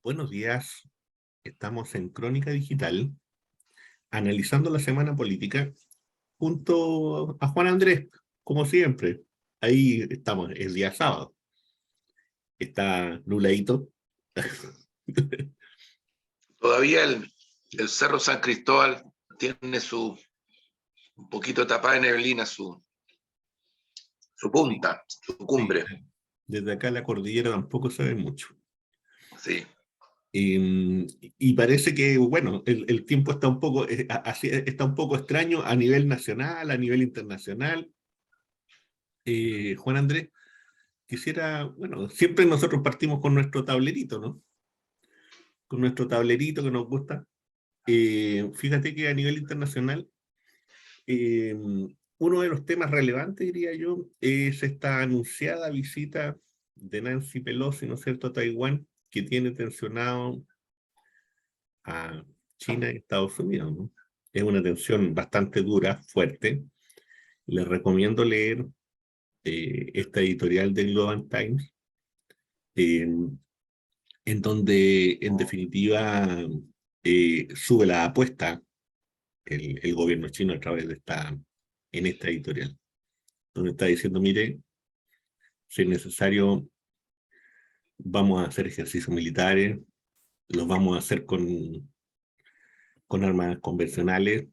Buenos días, estamos en Crónica Digital, analizando la semana política, junto a Juan Andrés, como siempre. Ahí estamos, es día sábado, está nubladito. Todavía el Cerro San Cristóbal tiene un poquito tapada de neblina, su Sí, punta, su sí. cumbre. Desde acá la cordillera tampoco se ve mucho. Sí. Y parece que, bueno, el tiempo está un poco, está un poco extraño a nivel nacional, a nivel internacional. Juan Andrés, quisiera, bueno, siempre nosotros partimos con nuestro tablerito, ¿no? Con nuestro tablerito que nos gusta. Fíjate que a nivel internacional, eh, uno de los temas relevantes, diría yo, es esta anunciada visita de Nancy Pelosi, ¿no es cierto?, a Taiwán, que tiene tensionado a China y Estados Unidos, ¿no? Es una tensión bastante dura, fuerte. Les recomiendo leer esta editorial del Global Times, eh, en donde, en definitiva, sube la apuesta el gobierno chino a través de en esta editorial, donde está diciendo, mire, si es necesario, vamos a hacer ejercicios militares, los vamos a hacer con armas convencionales,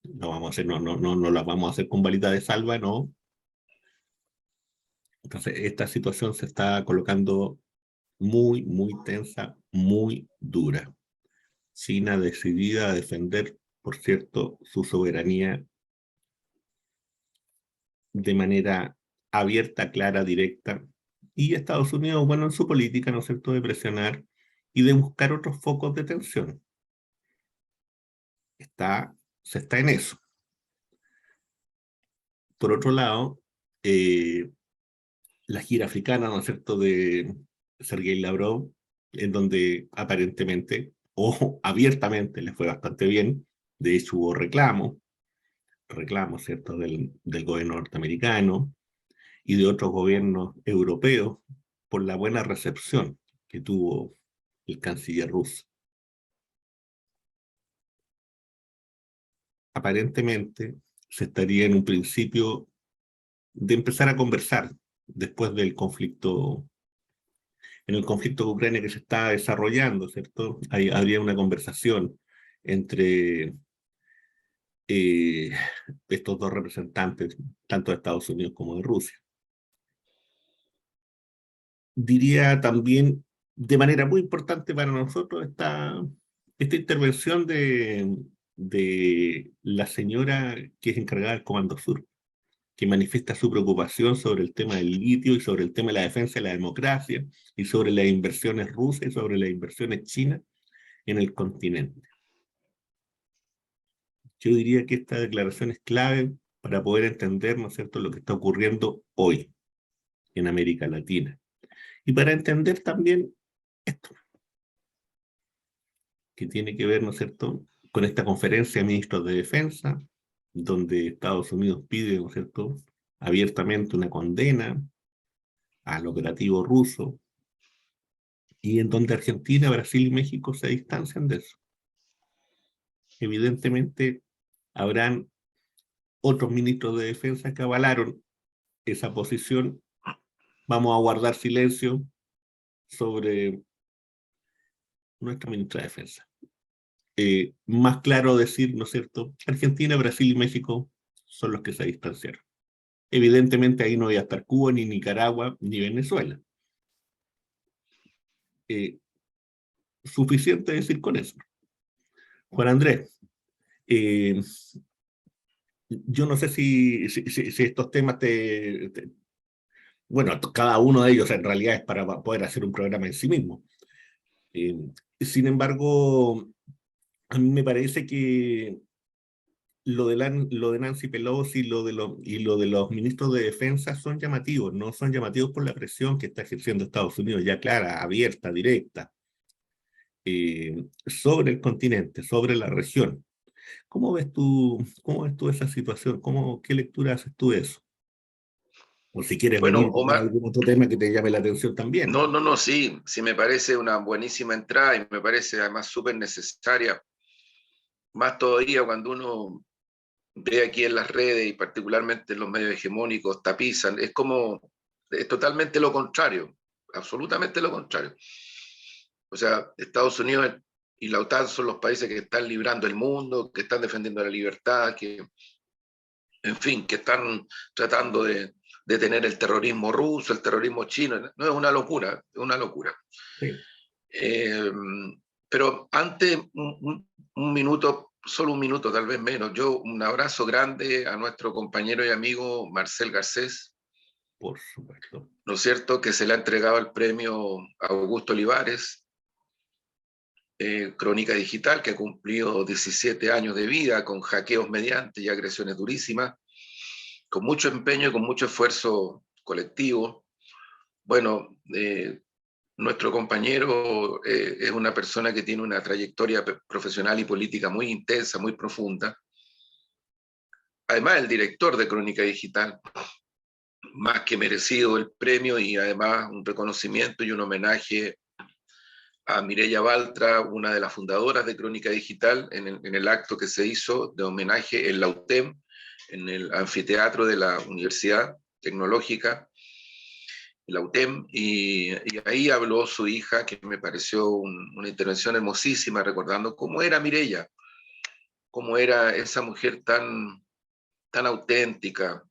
no vamos a hacer, no las vamos a hacer con balitas de salva, no. Entonces, esta situación se está colocando muy tensa, muy dura. China decidida a defender, por cierto, su soberanía de manera abierta, clara, directa, y Estados Unidos, bueno, en su política, ¿no es cierto?, de presionar y de buscar otros focos de tensión. Se está en eso. Por otro lado, la gira africana, ¿no es cierto?, de Sergei Lavrov, en donde aparentemente o abiertamente le fue bastante bien. De hecho, hubo reclamos, ¿cierto?, del gobierno norteamericano y de otros gobiernos europeos por la buena recepción que tuvo el canciller ruso. Aparentemente se estaría en un principio de empezar a conversar después del conflicto, en el conflicto de Ucrania que se está desarrollando, ¿cierto? Habría una conversación entre eh, estos dos representantes, tanto de Estados Unidos como de Rusia. Diría también, de manera muy importante para nosotros, esta intervención de la señora que es encargada del Comando Sur, que manifiesta su preocupación sobre el tema del litio y sobre el tema de la defensa de la democracia y sobre las inversiones rusas y sobre las inversiones chinas en el continente. Yo diría que esta declaración es clave para poder entender, ¿no es cierto?, lo que está ocurriendo hoy en América Latina. Y para entender también esto, que tiene que ver, ¿no es cierto?, con esta conferencia de ministros de defensa, donde Estados Unidos pide, ¿no es cierto?, abiertamente una condena al operativo ruso, y en donde Argentina, Brasil y México se distancian de eso. Evidentemente, habrán otros ministros de defensa que avalaron esa posición. Vamos a guardar silencio sobre nuestra ministra de Defensa. Más claro decir, ¿no es cierto?, Argentina, Brasil y México son los que se distanciaron. Evidentemente ahí no voy a estar Cuba, ni Nicaragua, ni Venezuela. Suficiente decir con eso. Juan Andrés, eh, yo no sé si estos temas bueno, cada uno de ellos en realidad es para poder hacer un programa en sí mismo. Eh, Sin embargo, a mí me parece que lo de Nancy Pelosi y lo de los ministros de defensa son llamativos, no son llamativos por la presión que está ejerciendo Estados Unidos, ya clara, abierta, directa, sobre el continente, sobre la región. Cómo ves tú esa situación? ¿Qué lectura haces tú de eso? O si quieres Bueno, venir con Omar, algún otro tema que te llame la atención también. no, sí, sí me parece una buenísima entrada y me parece además súper necesaria, más todavía cuando uno ve aquí en las redes y particularmente en los medios hegemónicos tapizan, es totalmente lo contrario, absolutamente lo contrario. O sea, Estados Unidos y la OTAN son los países que están librando el mundo, que están defendiendo la libertad, que, en fin, que están tratando de detener el terrorismo ruso, el terrorismo chino. No, es una locura, es una locura. Sí, Eh, pero antes, un minuto, solo un minuto, tal vez menos, yo un abrazo grande a nuestro compañero y amigo Marcel Garcés, por supuesto. ¿no es cierto?, que se le ha entregado el premio a Augusto Olivares, Crónica Digital, que ha cumplido 17 años de vida con hackeos mediante y agresiones durísimas, con mucho empeño y con mucho esfuerzo colectivo. Bueno, nuestro compañero es una persona que tiene una trayectoria profesional y política muy intensa, muy profunda. Además, el director de Crónica Digital, más que merecido el premio y además un reconocimiento y un homenaje a Mireya Baltra, una de las fundadoras de Crónica Digital, en el acto que se hizo de homenaje en la UTEM, en el anfiteatro de la Universidad Tecnológica, la UTEM, y ahí habló su hija, que me pareció una intervención hermosísima, recordando cómo era Mireya, cómo era esa mujer tan auténtica,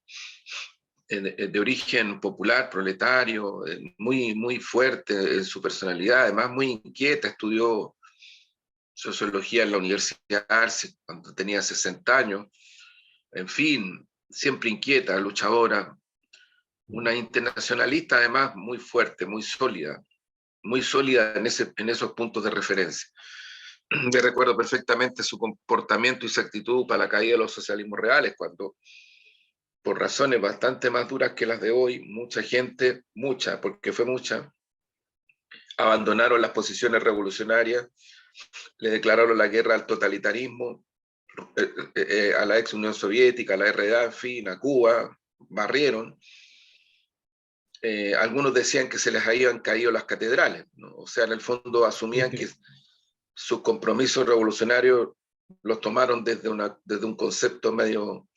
de origen popular, proletario, muy fuerte en su personalidad, además muy inquieta, estudió sociología en la Universidad Arce cuando tenía 60 años, en fin, siempre inquieta, luchadora, una internacionalista además muy sólida en esos puntos de referencia. Me recuerdo perfectamente su comportamiento y su actitud para la caída de los socialismos reales, cuando por razones bastante más duras que las de hoy, mucha gente, porque fue mucha, abandonaron las posiciones revolucionarias, le declararon la guerra al totalitarismo, a la ex Unión Soviética, a la RDA, en fin, a Cuba, barrieron. Algunos decían que se les habían caído las catedrales, ¿no? O sea, en el fondo asumían que sus compromisos revolucionarios los tomaron desde un concepto medio,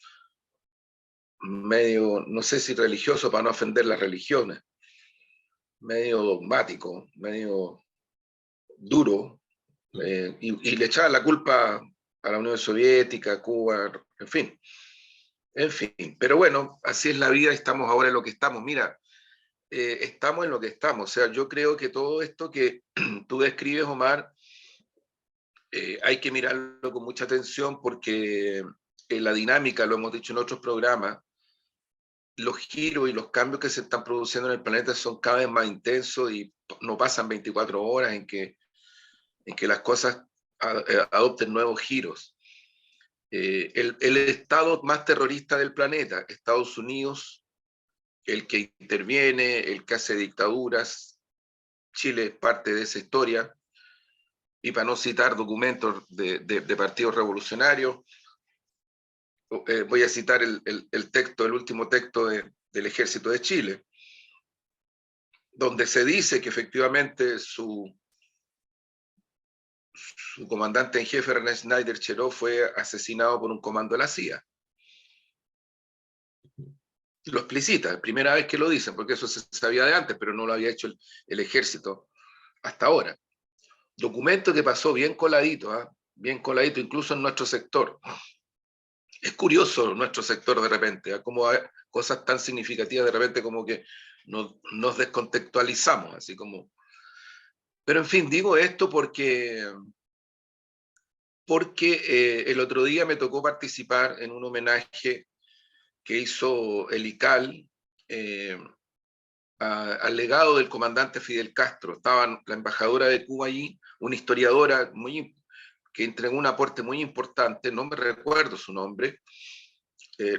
no sé si religioso para no ofender las religiones, medio dogmático, medio duro, y le echaban la culpa a la Unión Soviética, a Cuba, en fin. En fin, pero bueno, así es la vida, estamos ahora en lo que estamos. Mira, estamos en lo que estamos. O sea, yo creo que todo esto que tú describes, Omar, hay que mirarlo con mucha atención porque la dinámica, lo hemos dicho en otros programas, los giros y los cambios que se están produciendo en el planeta son cada vez más intensos y no pasan 24 horas en que las cosas adopten nuevos giros. El estado más terrorista del planeta, Estados Unidos, el que interviene, el que hace dictaduras, Chile es parte de esa historia, y para no citar documentos de partidos revolucionarios, voy a citar el texto, el último texto del Ejército de Chile, donde se dice que efectivamente su comandante en jefe, Ernest Schneider Cheró, fue asesinado por un comando de la CIA. Lo explicita, primera vez que lo dicen, porque eso se sabía de antes, pero no lo había hecho el ejército hasta ahora. Documento que pasó bien coladito, bien coladito, incluso en nuestro sector. Es curioso nuestro sector de repente, como hay cosas tan significativas de repente como que nos descontextualizamos, así como... Pero en fin, digo esto porque el otro día me tocó participar en un homenaje que hizo el ICAL al legado del comandante Fidel Castro. Estaba la embajadora de Cuba allí, una historiadora que entregó un aporte muy importante, no me recuerdo su nombre,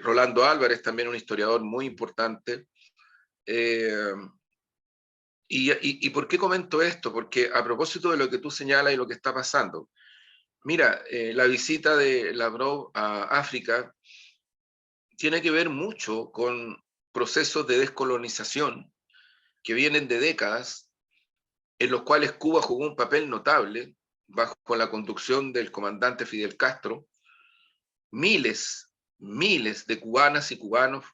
Rolando Álvarez, también un historiador muy importante. ¿Y por qué comento esto? Porque a propósito de lo que tú señalas y lo que está pasando, mira, la visita de Lavrov a África tiene que ver mucho procesos de descolonización que vienen de décadas, en los cuales Cuba jugó un papel notable bajo la conducción del comandante Fidel Castro. Miles de cubanas y cubanos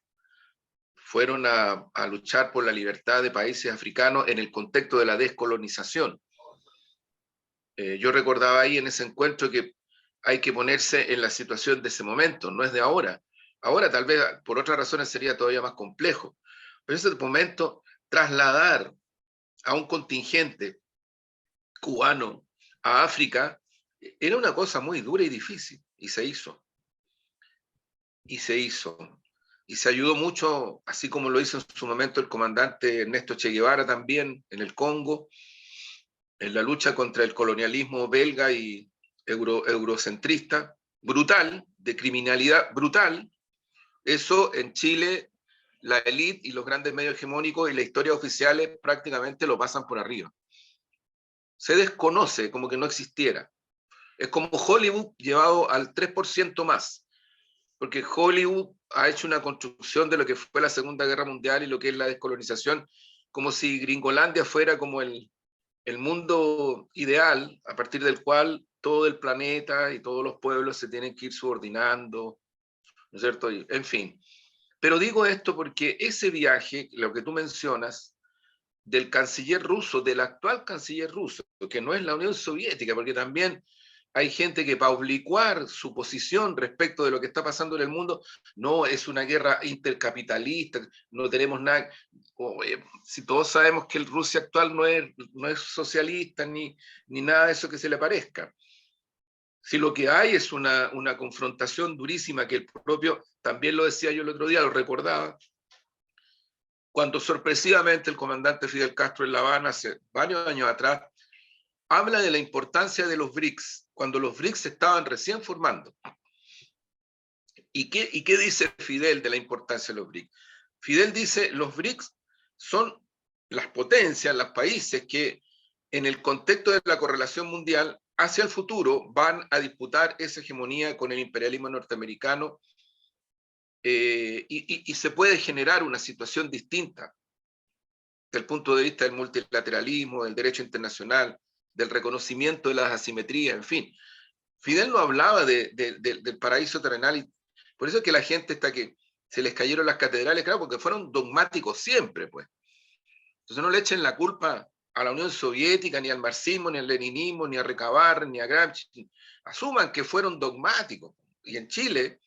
fueron a luchar por la libertad de países africanos en el contexto de la descolonización. Yo recordaba ahí en ese encuentro que hay que ponerse en la situación de ese momento, no es de ahora. Ahora tal vez por otras razones sería todavía más complejo, pero en ese momento trasladar a un contingente cubano a África era una cosa muy dura y difícil, y se hizo. Y se hizo. Y se ayudó mucho, así como lo hizo en su momento el comandante Ernesto Che Guevara también en el Congo, en la lucha contra el colonialismo belga y eurocentrista, brutal, de criminalidad brutal. Eso en Chile, la élite y los grandes medios hegemónicos y las historias oficiales prácticamente lo pasan por arriba. Se desconoce como que no existiera. Es como Hollywood llevado al 3% más, porque Hollywood ha hecho una construcción de lo que fue la Segunda Guerra Mundial y lo que es la descolonización, como si Gringolandia fuera como el mundo ideal a partir del cual todo el planeta y todos los pueblos se tienen que ir subordinando, ¿no es cierto? En fin. Pero digo esto porque ese viaje, lo que tú mencionas, del canciller ruso, del actual canciller ruso, que no es la Unión Soviética, porque también hay gente que para oblicuar su posición respecto de lo que está pasando en el mundo, no, es una guerra intercapitalista, no tenemos nada. Si todos sabemos que el Rusia actual no es socialista ni nada de eso que se le parezca. Si lo que hay es una confrontación durísima, que el propio, también lo decía yo el otro día, lo recordaba, cuando sorpresivamente el comandante Fidel Castro en La Habana, hace varios años atrás, habla de la importancia de los BRICS, cuando los BRICS se estaban recién formando. ¿Y qué dice Fidel de la importancia de los BRICS? Fidel dice, los BRICS son las potencias, los países que en el contexto de la correlación mundial hacia el futuro van a disputar esa hegemonía con el imperialismo norteamericano, y se puede generar una situación distinta desde el punto de vista del multilateralismo, del derecho internacional, del reconocimiento de las asimetrías, en fin. Fidel no hablaba del paraíso terrenal, y por eso es que la gente está que se les cayeron las catedrales, claro, porque fueron dogmáticos siempre, pues. Entonces no le echen la culpa a la Unión Soviética, ni al marxismo, ni al leninismo, ni a Recabarren, ni a Gramsci. Asuman que fueron dogmáticos. Y en Chile,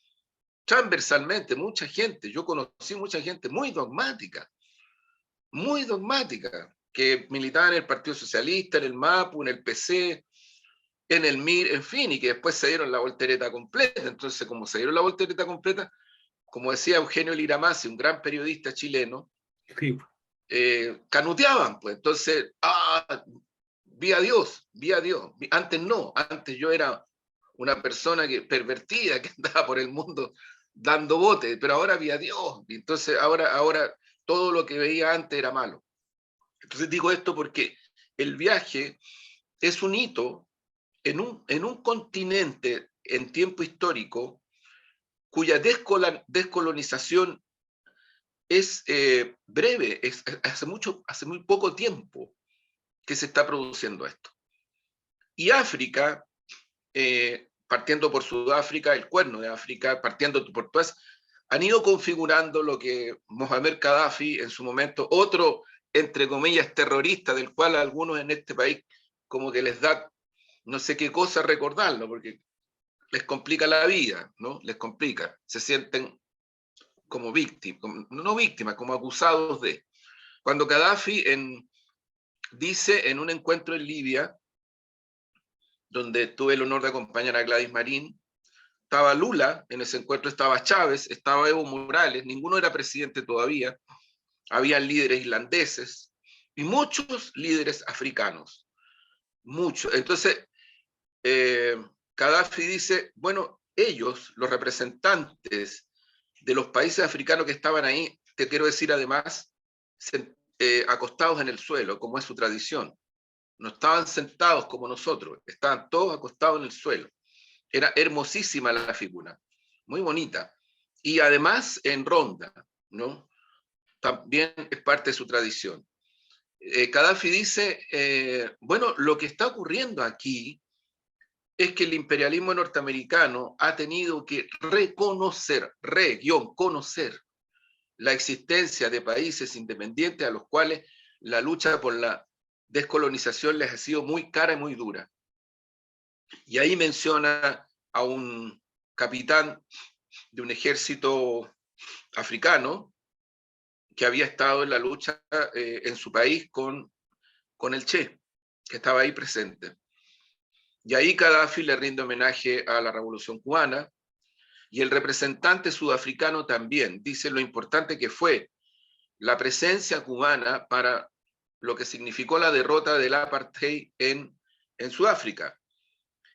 transversalmente, mucha gente, yo conocí mucha gente muy dogmática, que militaba en el Partido Socialista, en el MAPU, en el PC, en el MIR, en fin, y que después se dieron la voltereta completa. Entonces, como se dieron la voltereta completa, como decía Eugenio Liramasi, un gran periodista chileno, Sí. canuteaban, pues. Entonces, vi a Dios. Antes no, antes yo era una persona pervertida, que andaba por el mundo dando botes, pero ahora vi a Dios. Y entonces ahora todo lo que veía antes era malo. Entonces digo esto porque el viaje es un hito en un continente en tiempo histórico cuya descolonización es breve, hace muy poco tiempo que se está produciendo esto. Y África, partiendo por Sudáfrica, el Cuerno de África, partiendo por todas, han ido configurando lo que Mohamed Gaddafi en su momento, otro, entre comillas, terrorista, del cual a algunos en este país como que les da no sé qué cosa recordarlo, porque les complica la vida, ¿no? Les complica, se sienten como víctimas, no víctimas, como acusados de. Cuando Gaddafi dice en un encuentro en Libia, donde tuve el honor de acompañar a Gladys Marín, estaba Lula, en ese encuentro estaba Chávez, estaba Evo Morales, ninguno era presidente todavía, había líderes irlandeses y muchos líderes africanos, muchos. Entonces, Gaddafi dice, bueno, ellos, los representantes de los países africanos que estaban ahí, te quiero decir además, acostados en el suelo, como es su tradición. No estaban sentados como nosotros, estaban todos acostados en el suelo. Era hermosísima la figura, muy bonita. Y además en ronda, ¿no? también es parte de su tradición. Gaddafi dice, bueno, lo que está ocurriendo aquí es que el imperialismo norteamericano ha tenido que reconocer, conocer la existencia de países independientes a los cuales la lucha por la descolonización les ha sido muy cara y muy dura. Y ahí menciona a un capitán de un ejército africano que había estado en la lucha en su país con el Che, que estaba ahí presente. Y ahí Gaddafi le rinde homenaje a la Revolución Cubana, y el representante sudafricano también dice lo importante que fue la presencia cubana para lo que significó la derrota del apartheid en Sudáfrica.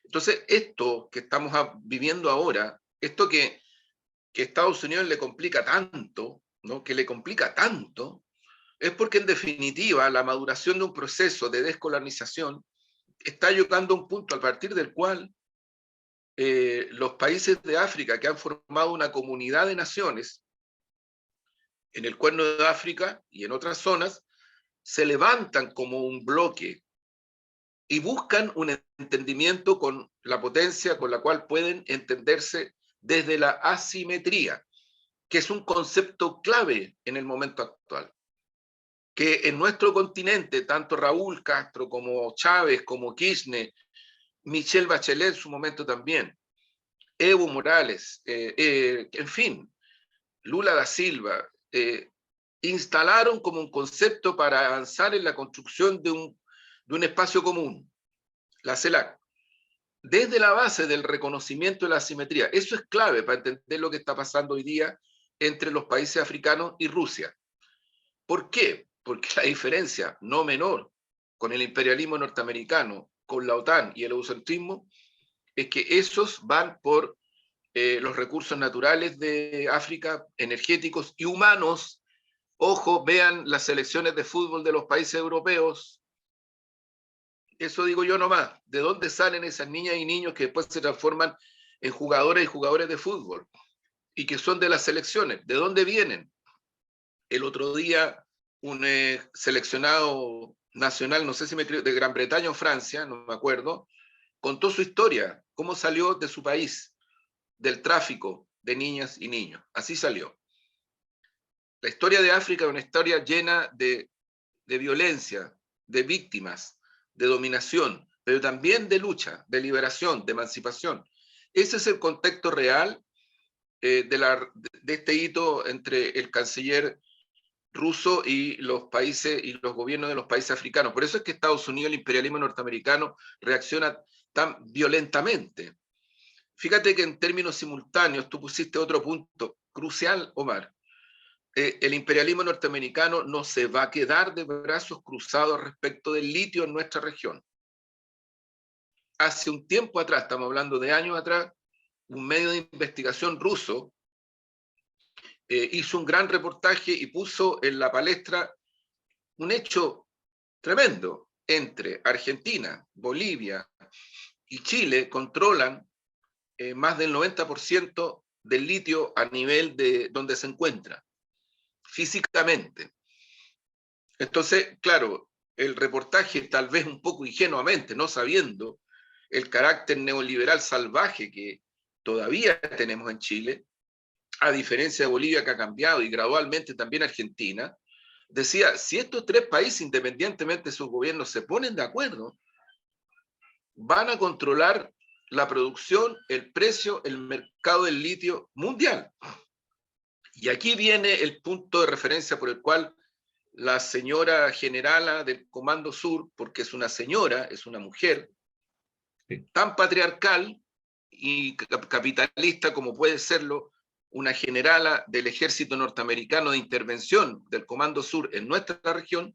Entonces, esto que estamos viviendo ahora, esto que Estados Unidos le complica tanto, ¿no? Que le complica tanto, es porque en definitiva la maduración de un proceso de descolonización está llegando a un punto a partir del cual los países de África que han formado una comunidad de naciones en el Cuerno de África y en otras zonas, se levantan como un bloque y buscan un entendimiento con la potencia con la cual pueden entenderse desde la asimetría, que es un concepto clave en el momento actual. Que en nuestro continente, tanto Raúl Castro como Chávez, como Kirchner, Michelle Bachelet en su momento también, Evo Morales, en fin, Lula da Silva, instalaron como un concepto para avanzar en la construcción de un espacio común, la CELAC, desde la base del reconocimiento de la asimetría. Eso es clave para entender lo que está pasando hoy día entre los países africanos y Rusia. ¿Por qué? Porque la diferencia no menor con el imperialismo norteamericano, con la OTAN y el eurocentrismo, es que esos van por los recursos naturales de África, energéticos y humanos. Ojo, vean las selecciones de fútbol de los países europeos. Eso digo yo nomás. ¿De dónde salen esas niñas y niños que después se transforman en jugadores y jugadores de fútbol? Y que son de las selecciones. ¿De dónde vienen? El otro día, un seleccionado nacional, no sé si de Gran Bretaña o Francia, no me acuerdo, contó su historia, cómo salió de su país, del tráfico de niñas y niños. Así salió. La historia de África es una historia llena de violencia, de víctimas, de dominación, pero también de lucha, de liberación, de emancipación. Ese es el contexto real de este hito entre el canciller ruso y los países y los gobiernos de los países africanos. Por eso es que Estados Unidos, el imperialismo norteamericano, reacciona tan violentamente. Fíjate que en términos simultáneos, tú pusiste otro punto crucial, Omar. El imperialismo norteamericano no se va a quedar de brazos cruzados respecto del litio en nuestra región. Hace un tiempo atrás, estamos hablando de años atrás, un medio de investigación ruso hizo un gran reportaje y puso en la palestra un hecho tremendo. Entre Argentina, Bolivia y Chile controlan más del 90% del litio a nivel de donde se encuentra, físicamente. Entonces, claro, el reportaje tal vez un poco ingenuamente, no sabiendo el carácter neoliberal salvaje que todavía tenemos en Chile, a diferencia de Bolivia que ha cambiado y gradualmente también Argentina, decía, si estos tres países, independientemente de sus gobiernos, se ponen de acuerdo, van a controlar la producción, el precio, el mercado del litio mundial. Y aquí viene el punto de referencia por el cual la señora generala del Comando Sur, porque es una señora, es una mujer, sí, tan patriarcal y capitalista como puede serlo una generala del ejército norteamericano de intervención del Comando Sur en nuestra región,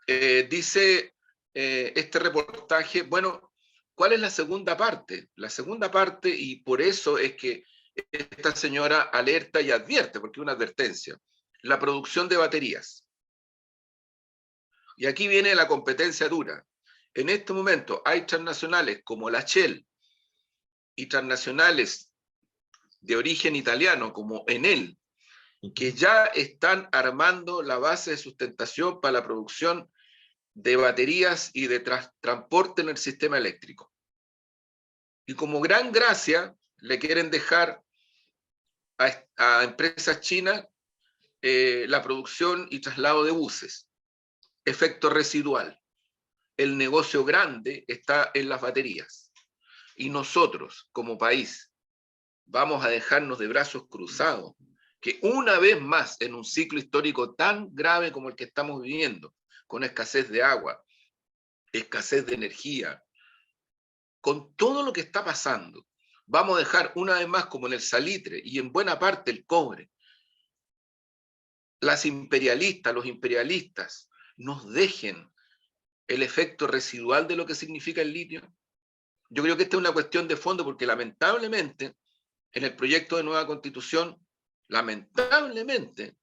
dice este reportaje, bueno, ¿cuál es la segunda parte? La segunda parte, y por eso es que esta señora alerta y advierte, porque es una advertencia, la producción de baterías. Y aquí viene la competencia dura. En este momento hay transnacionales como la Shell y transnacionales de origen italiano como Enel que ya están armando la base de sustentación para la producción de baterías y de transporte en el sistema eléctrico. Y como gran gracia, le quieren dejar a empresas chinas la producción y traslado de buses. Efecto residual. El negocio grande está en las baterías. Y nosotros, como país, vamos a dejarnos de brazos cruzados, que una vez más, en un ciclo histórico tan grave como el que estamos viviendo, con escasez de agua, escasez de energía, con todo lo que está pasando, vamos a dejar una vez más, como en el salitre y en buena parte el cobre, los imperialistas, nos dejen el efecto residual de lo que significa el litio. Yo creo que esta es una cuestión de fondo, porque lamentablemente en el proyecto de nueva constitución, lamentablemente,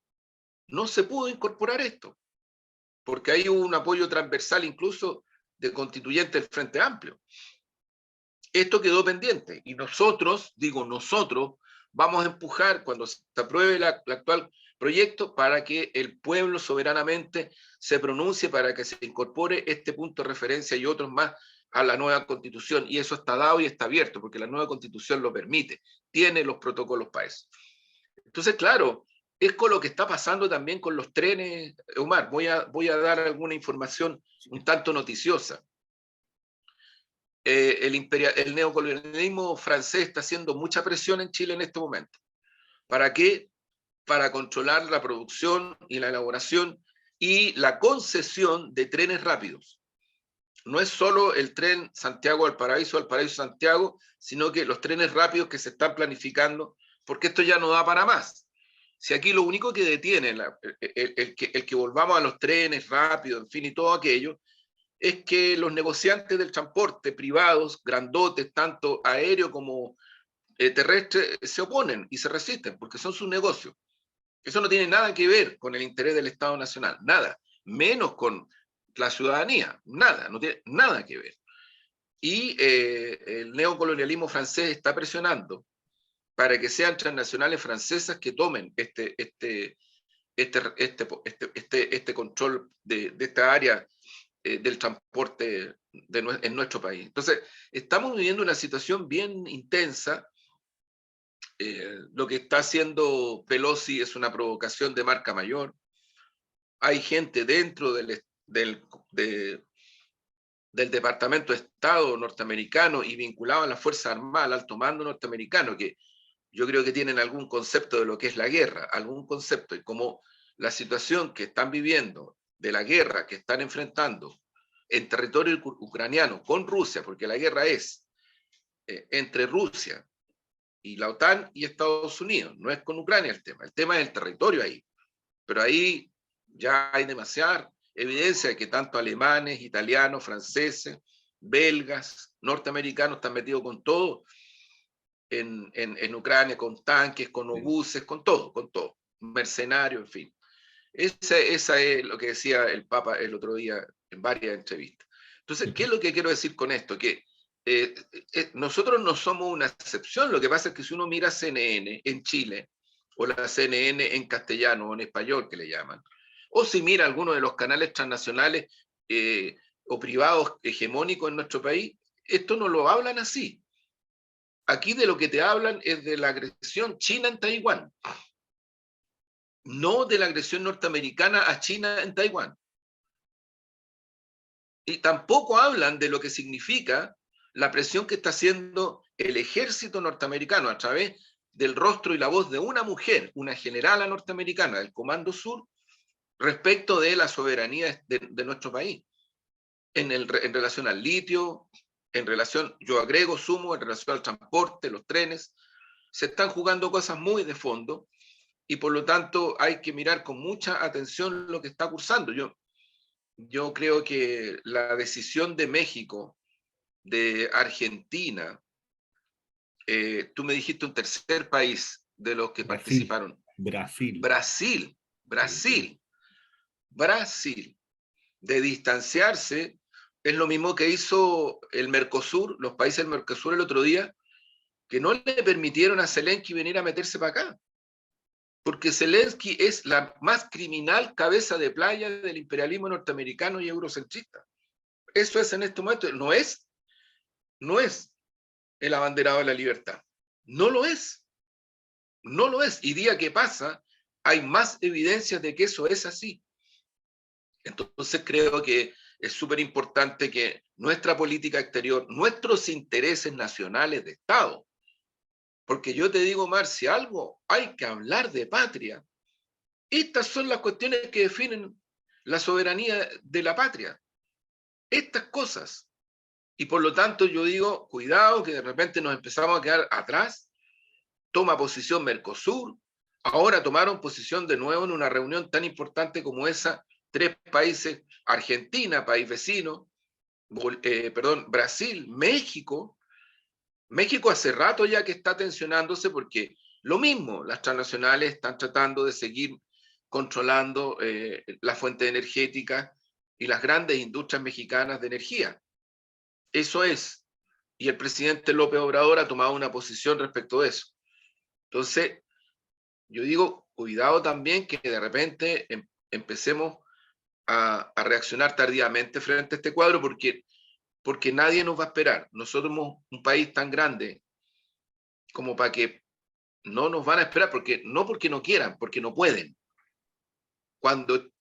no se pudo incorporar esto, porque hay un apoyo transversal incluso de constituyentes del Frente Amplio. Esto quedó pendiente y nosotros, digo nosotros, vamos a empujar cuando se apruebe el actual proyecto para que el pueblo soberanamente se pronuncie para que se incorpore este punto de referencia y otros más a la nueva constitución. Y eso está dado y está abierto porque la nueva constitución lo permite, tiene los protocolos para eso. Entonces, claro, es con lo que está pasando también con los trenes. Omar, voy a dar alguna información un tanto noticiosa. El neocolonialismo francés está haciendo mucha presión en Chile en este momento. ¿Para qué? Para controlar la producción y la elaboración y la concesión de trenes rápidos. No es solo el tren Santiago-Valparaíso, Valparaíso-Santiago, sino que los trenes rápidos que se están planificando, porque esto ya no da para más. Si aquí lo único que detiene el que volvamos a los trenes rápidos, en fin, y todo aquello, es que los negociantes del transporte privados, grandotes, tanto aéreo como terrestre, se oponen y se resisten porque son sus negocios. Eso no tiene nada que ver con el interés del Estado Nacional, nada, menos con la ciudadanía, nada, no tiene nada que ver. Y el neocolonialismo francés está presionando para que sean transnacionales francesas que tomen este control de esta área del transporte en nuestro país. Entonces, estamos viviendo una situación bien intensa. Lo que está haciendo Pelosi es una provocación de marca mayor. Hay gente dentro del Departamento de Estado norteamericano y vinculado a las Fuerzas Armadas, al alto mando norteamericano, que yo creo que tienen algún concepto de lo que es la guerra, algún concepto, y como la situación que están viviendo de la guerra que están enfrentando en territorio ucraniano con Rusia, porque la guerra es entre Rusia y la OTAN y Estados Unidos, no es con Ucrania el tema es el territorio ahí, pero ahí ya hay demasiada evidencia de que tanto alemanes, italianos, franceses, belgas, norteamericanos están metidos con todo en Ucrania, con tanques, con obuses, con todo, mercenarios, en fin. Esa es lo que decía el Papa el otro día en varias entrevistas. Entonces, ¿qué es lo que quiero decir con esto? Que nosotros no somos una excepción. Lo que pasa es que si uno mira CNN en Chile, o la CNN en castellano o en español, que le llaman, o si mira alguno de los canales transnacionales o privados hegemónicos en nuestro país, esto no lo hablan así. Aquí de lo que te hablan es de la agresión china en Taiwán, no de la agresión norteamericana a China en Taiwán. Y tampoco hablan de lo que significa la presión que está haciendo el ejército norteamericano a través del rostro y la voz de una mujer, una generala norteamericana del Comando Sur, respecto de la soberanía de nuestro país, en relación al litio, en relación, yo agrego, sumo, en relación al transporte, los trenes. Se están jugando cosas muy de fondo y por lo tanto hay que mirar con mucha atención lo que está cursando. Yo creo que la decisión de México, de Argentina, tú me dijiste un tercer país de los que Brasil. participaron. Brasil. Brasil, de distanciarse, es lo mismo que hizo el Mercosur, los países del Mercosur el otro día, que no le permitieron a Zelensky venir a meterse para acá. porque Zelensky es la más criminal cabeza de playa del imperialismo norteamericano y eurocentrista. Eso es en este momento, no es el abanderado de la libertad. No lo es. No lo es. Y día que pasa, hay más evidencias de que eso es así. Entonces creo que es súper importante que nuestra política exterior, nuestros intereses nacionales de Estado, porque yo te digo, Mar, si algo hay que hablar de patria, estas son las cuestiones que definen la soberanía de la patria. Estas cosas. Y por lo tanto yo digo, cuidado que de repente nos empezamos a quedar atrás. Toma posición Mercosur, ahora tomaron posición de nuevo en una reunión tan importante como esa, 3 países, Argentina, país vecino, Brasil, México. México hace rato ya que está tensionándose porque lo mismo, las transnacionales están tratando de seguir controlando la fuente energética y las grandes industrias mexicanas de energía. Eso es. Y el presidente López Obrador ha tomado una posición respecto de eso. Entonces, yo digo, cuidado también que de repente empecemos a reaccionar tardíamente frente a este cuadro porque nadie nos va a esperar. Nosotros somos un país tan grande como para que no nos van a esperar, no porque no quieran, porque no pueden. Cuando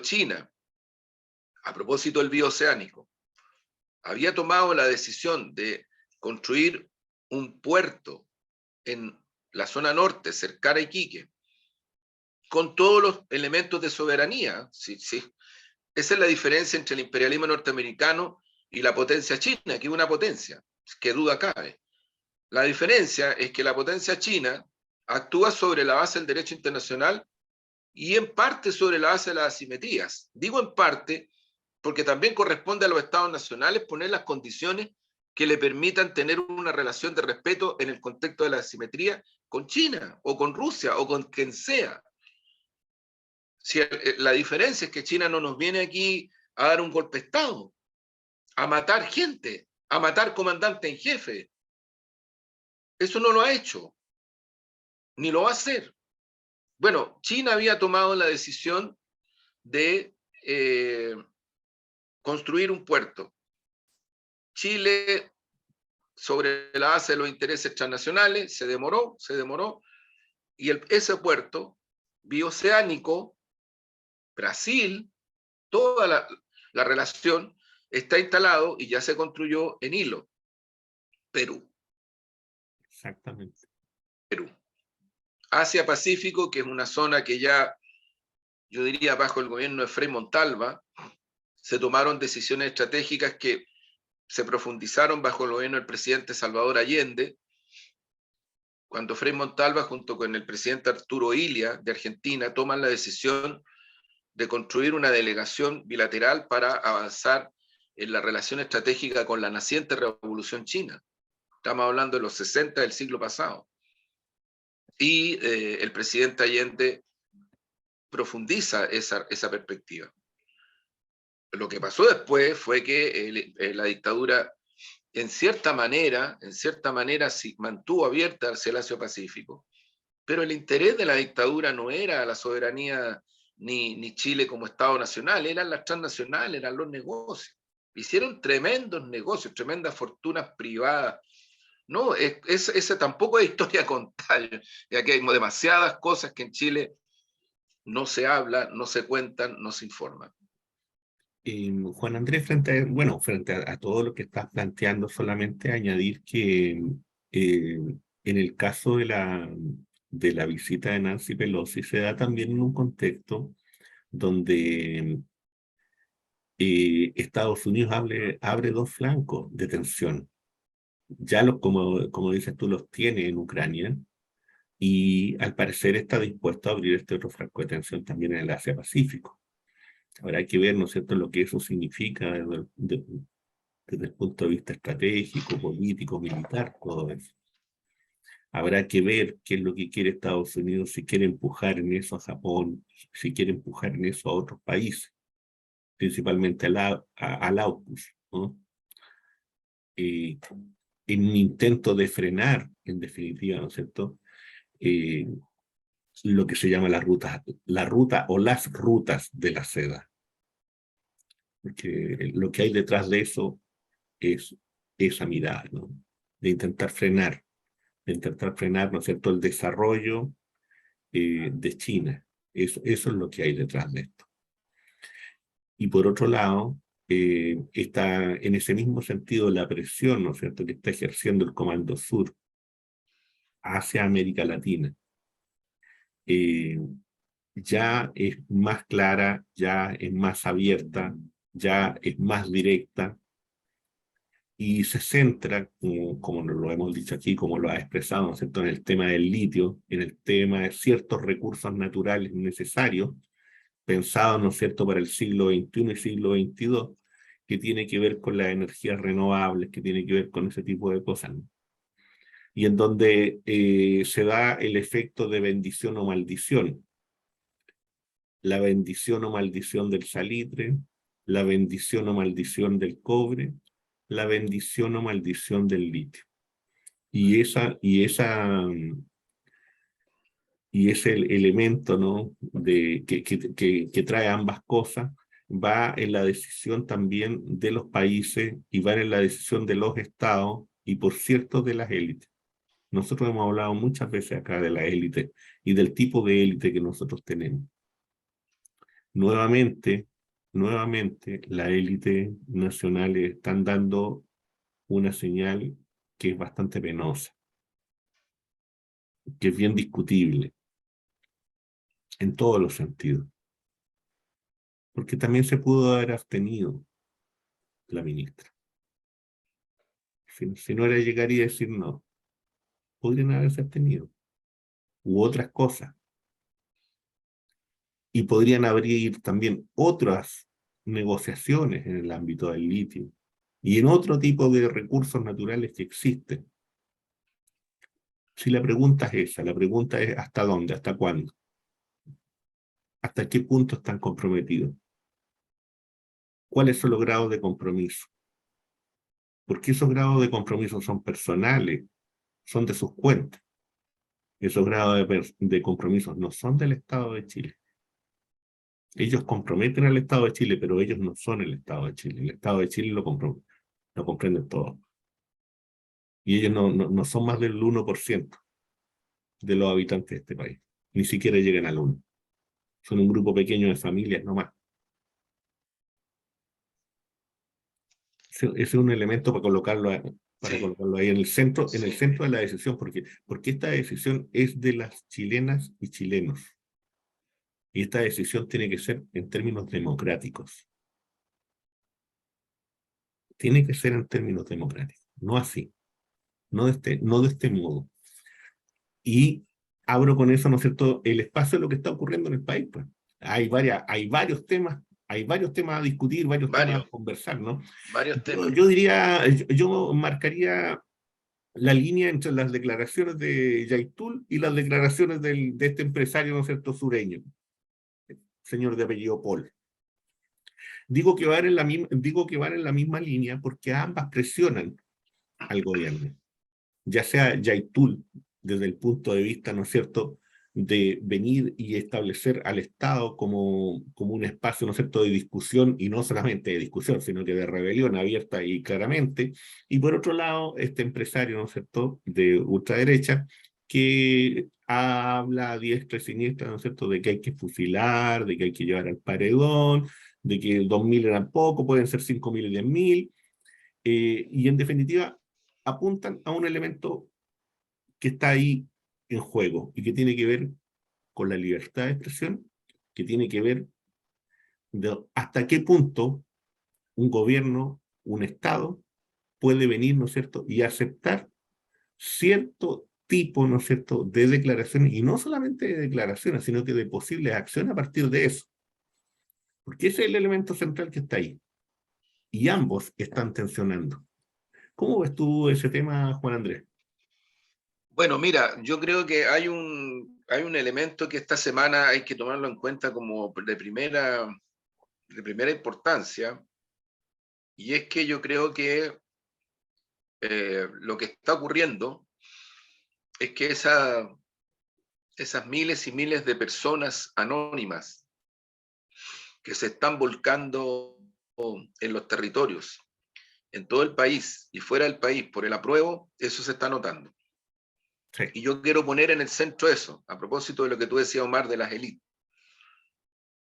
China, a propósito del bioceánico, había tomado la decisión de construir un puerto en la zona norte, cercana a Iquique, con todos los elementos de soberanía. Sí, sí. Esa es la diferencia entre el imperialismo norteamericano y la potencia china, que es una potencia, que duda cabe. La diferencia es que la potencia china actúa sobre la base del derecho internacional y en parte sobre la base de las asimetrías. Digo en parte porque también corresponde a los estados nacionales poner las condiciones que le permitan tener una relación de respeto en el contexto de la asimetría con China o con Rusia o con quien sea. Si la diferencia es que China no nos viene aquí a dar un golpe de Estado, a matar gente, a matar comandante en jefe. Eso no lo ha hecho, ni lo va a hacer. Bueno, China había tomado la decisión de construir un puerto. Chile, sobre la base de los intereses transnacionales, se demoró, y ese puerto bioceánico, Brasil, toda la relación está instalado y ya se construyó en Hilo, Perú. Exactamente. Perú. Asia-Pacífico, que es una zona que ya, yo diría, bajo el gobierno de Frei Montalva, se tomaron decisiones estratégicas que se profundizaron bajo el gobierno del presidente Salvador Allende, cuando Frei Montalva, junto con el presidente Arturo Illia de Argentina, toman la decisión de construir una delegación bilateral para avanzar en la relación estratégica con la naciente Revolución China. Estamos hablando de los 60 del siglo pasado. Y el presidente Allende profundiza esa perspectiva. Lo que pasó después fue que la dictadura, en cierta manera, sí mantuvo abierta hacia el Asia-Pacífico, pero el interés de la dictadura no era la soberanía ni Chile como Estado nacional, eran las transnacionales, eran los negocios. Hicieron tremendos negocios, tremendas fortunas privadas. No, esa tampoco es historia a contar, ya que hay demasiadas cosas que en Chile no se habla, no se cuentan, no se informan. Juan Andrés, frente a todo lo que estás planteando, solamente añadir que en el caso de la visita de Nancy Pelosi se da también en un contexto donde Estados Unidos abre dos flancos de tensión. Ya como dices tú, los tiene en Ucrania y al parecer está dispuesto a abrir este otro flanco de tensión también en el Asia-Pacífico. Ahora hay que ver, ¿no es cierto?, lo que eso significa desde el punto de vista estratégico, político, militar, todo eso. Habrá que ver qué es lo que quiere Estados Unidos, si quiere empujar en eso a Japón, si quiere empujar en eso a otros países, principalmente al AUKUS, ¿no? En un intento de frenar, en definitiva, ¿no es cierto?, lo que se llama la ruta o las rutas de la seda. Porque lo que hay detrás de eso es esa mirada, ¿no? De intentar frenar, ¿no es cierto?, el desarrollo de China. Eso es lo que hay detrás de esto. Y por otro lado, está en ese mismo sentido la presión, ¿no es cierto?, que está ejerciendo el Comando Sur hacia América Latina. Ya es más clara, ya es más abierta, ya es más directa y se centra, como nos lo hemos dicho aquí, como lo ha expresado, ¿no es cierto?, en el tema del litio, en el tema de ciertos recursos naturales necesarios, pensados, ¿no es cierto?, para el siglo XXI y siglo XXII, que tiene que ver con las energías renovables, que tiene que ver con ese tipo de cosas, ¿no? Y en donde se da el efecto de bendición o maldición. La bendición o maldición del salitre, la bendición o maldición del cobre, la bendición o maldición del litio. Y ese elemento, ¿no?, que trae ambas cosas, va en la decisión también de los países y va en la decisión de los estados y, por cierto, de las élites. Nosotros hemos hablado muchas veces acá de la élite y del tipo de élite que nosotros tenemos. Nuevamente, la élite nacional están dando una señal que es bastante penosa, que es bien discutible en todos los sentidos, porque también se pudo haber abstenido la ministra. Si no era llegar y decir no, podrían haberse abstenido, u otras cosas, y podrían abrir también otras negociaciones en el ámbito del litio y en otro tipo de recursos naturales que existen. Si la pregunta es esa, la pregunta es ¿hasta dónde? ¿Hasta cuándo? ¿Hasta qué punto están comprometidos? ¿Cuáles son los grados de compromiso? Porque esos grados de compromiso son personales, son de sus cuentas. Esos grados de compromiso no son del Estado de Chile. Ellos comprometen al Estado de Chile, pero ellos no son el Estado de Chile. El Estado de Chile lo comprenden todo. Y ellos no son más del 1% de los habitantes de este país. Ni siquiera llegan al 1%. Son un grupo pequeño de familias nomás. Ese es un elemento para colocarlo, Sí, ahí en el sí. centro de la decisión, porque esta decisión es de las chilenas y chilenos. Y esta decisión tiene que ser en términos democráticos. Tiene que ser en términos democráticos, no así, no de este modo. Y abro con eso, ¿no es cierto?, el espacio de lo que está ocurriendo en el país, pues. Hay varios temas a discutir, varios temas a Varios, conversar, ¿no? varios temas. Yo diría, yo marcaría la línea entre las declaraciones de Yaitul y las declaraciones de este empresario, ¿no es cierto?, sureño, señor de apellido Paul. Digo que van en la misma línea porque ambas presionan al gobierno, ya sea Yaitul desde el punto de vista, ¿no es cierto?, de venir y establecer al Estado como un espacio, ¿no es cierto?, de discusión, y no solamente de discusión, sino que de rebelión abierta y claramente, y por otro lado, este empresario, ¿no es cierto?, de ultraderecha, que habla a diestra y siniestra, ¿no es cierto?, de que hay que fusilar, de que hay que llevar al paredón, de que 2.000 eran poco, pueden ser 5.000 y 10.000, y en definitiva apuntan a un elemento que está ahí en juego y que tiene que ver con la libertad de expresión, que tiene que ver de hasta qué punto un gobierno, un Estado, puede venir, ¿no es cierto?, y aceptar cierto tipo, ¿no es cierto?, de declaraciones, y no solamente de declaraciones, sino que de posibles acciones a partir de eso. Porque ese es el elemento central que está ahí. Y ambos están tensionando. ¿Cómo ves tú ese tema, Juan Andrés? Bueno, mira, yo creo que hay un elemento que esta semana hay que tomarlo en cuenta como de primera importancia, y es que yo creo que lo que está ocurriendo es que esas miles y miles de personas anónimas que se están volcando en los territorios, en todo el país y fuera del país, por el apruebo, eso se está notando. Sí. Y yo quiero poner en el centro eso, a propósito de lo que tú decías, Omar, de las élites.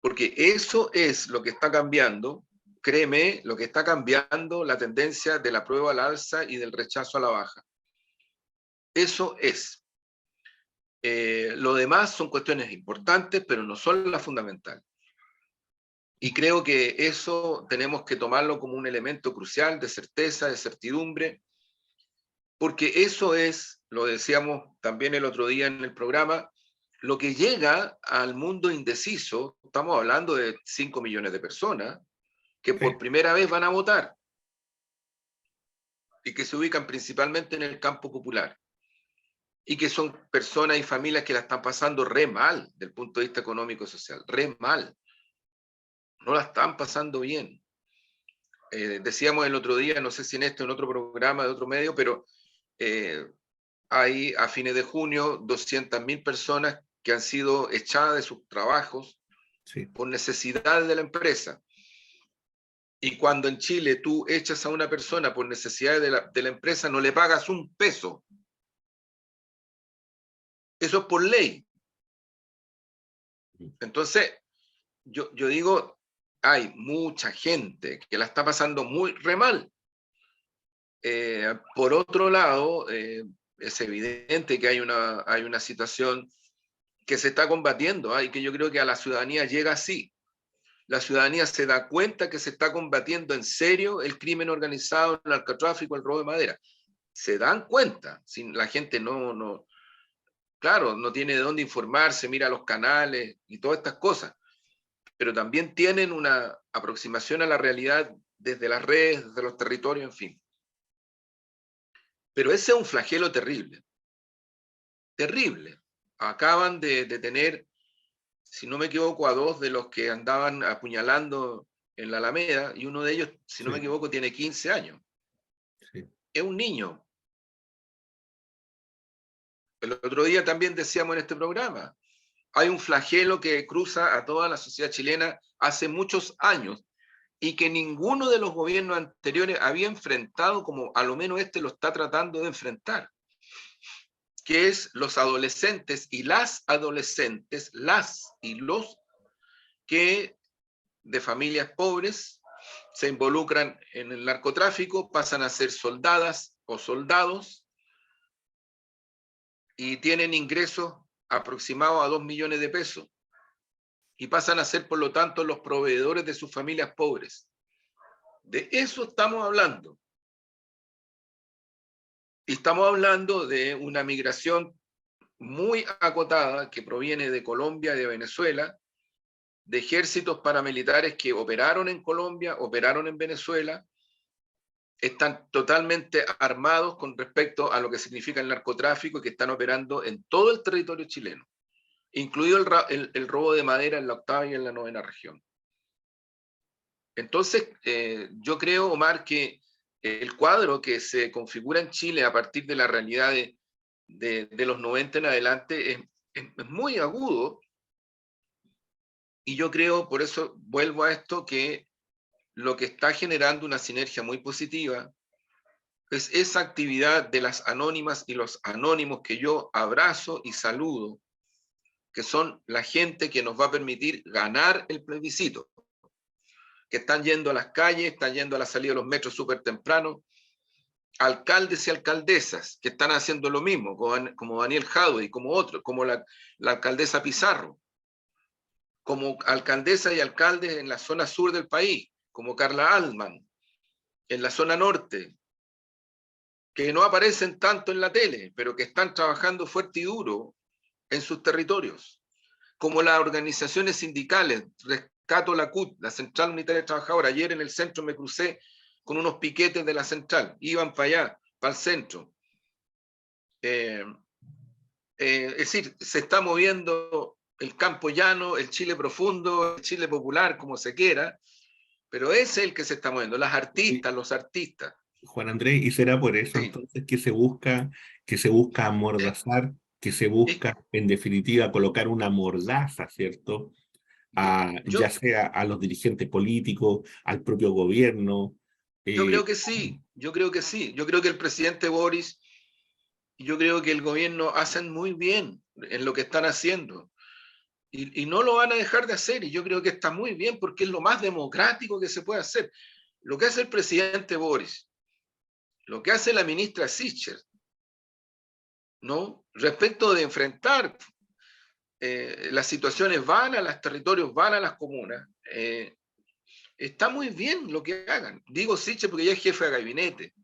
Porque eso es lo que está cambiando, créeme, lo que está cambiando la tendencia del apruebo al alza y del rechazo a la baja. Eso es. Lo demás son cuestiones importantes, pero no son las fundamentales. Y creo que eso tenemos que tomarlo como un elemento crucial de certeza, de certidumbre, porque eso es, lo decíamos también el otro día en el programa, lo que llega al mundo indeciso. Estamos hablando de 5 millones de personas que Sí. por primera vez van a votar y que se ubican principalmente en el campo popular y que son personas y familias que la están pasando re mal del punto de vista económico y social, re mal, no la están pasando bien. Decíamos el otro día, no sé si en esto, en otro programa de otro medio, pero hay a fines de junio 200.000 personas que han sido echadas de sus trabajos Sí. por necesidades de la empresa. Y cuando en Chile tú echas a una persona por necesidades de la empresa, no le pagas un peso. Eso es por ley. Entonces, yo digo, hay mucha gente que la está pasando muy re mal. Por otro lado, es evidente que hay una situación que se está combatiendo, y que yo creo que a la ciudadanía llega así. La ciudadanía se da cuenta que se está combatiendo en serio el crimen organizado, el narcotráfico, el robo de madera. Se dan cuenta. La gente claro, no tiene de dónde informarse, mira los canales y todas estas cosas, pero también tienen una aproximación a la realidad desde las redes, desde los territorios, en fin. Pero ese es un flagelo terrible, terrible. Acaban de detener, si no me equivoco, a 2 de los que andaban apuñalando en la Alameda, y uno de ellos, si no me Sí. equivoco, tiene 15 años. Sí. Es un niño. El otro día también decíamos en este programa, hay un flagelo que cruza a toda la sociedad chilena hace muchos años y que ninguno de los gobiernos anteriores había enfrentado como a lo menos este lo está tratando de enfrentar, que es los adolescentes y las adolescentes, las y los que de familias pobres se involucran en el narcotráfico, pasan a ser soldadas o soldados y tienen ingresos aproximados a 2 millones de pesos y pasan a ser, por lo tanto, los proveedores de sus familias pobres. De eso estamos hablando. Y estamos hablando de una migración muy acotada que proviene de Colombia y de Venezuela, de ejércitos paramilitares que operaron en Colombia, operaron en Venezuela, están totalmente armados con respecto a lo que significa el narcotráfico y que están operando en todo el territorio chileno, incluido el robo de madera en la 8ª y en la 9ª región. Entonces, yo creo, Omar, que el cuadro que se configura en Chile a partir de la realidad de los 90 en adelante es muy agudo, y yo creo, por eso vuelvo a esto, que lo que está generando una sinergia muy positiva es esa actividad de las anónimas y los anónimos que yo abrazo y saludo, que son la gente que nos va a permitir ganar el plebiscito, que están yendo a las calles, están yendo a la salida de los metros súper temprano, alcaldes y alcaldesas que están haciendo lo mismo, como Daniel Jadwe y como otros, como la alcaldesa Pizarro, como alcaldesas y alcaldes en la zona sur del país, como Carla Altman, en la zona norte, que no aparecen tanto en la tele, pero que están trabajando fuerte y duro en sus territorios, como las organizaciones sindicales. Rescato la CUT, la Central Unitaria de Trabajadores. Ayer en el centro me crucé con unos piquetes de la central, iban para allá, para el centro. Es decir, se está moviendo el campo llano, el Chile profundo, el Chile popular, como se quiera, pero es el que se está moviendo, las Y, artistas, los artistas. Juan Andrés, ¿y será por eso Sí. entonces que se busca amordazar que se Es- busca, en definitiva, colocar una mordaza, ¿cierto? Ya yo, sea a los dirigentes políticos, al propio gobierno. yo eh, creo que sí, yo creo que sí. Yo creo que el presidente Boris y yo creo que el gobierno hacen muy bien en lo que están haciendo. Y no lo van a dejar de hacer. Y yo creo que está muy bien porque es lo más democrático que se puede hacer. Lo que hace el presidente Boris, lo que hace la ministra Sichel, ¿no? Respecto de enfrentar las situaciones, van a los territorios, van a las comunas. Está muy bien lo que hagan. Digo Sichel porque ella es jefe de gabinete,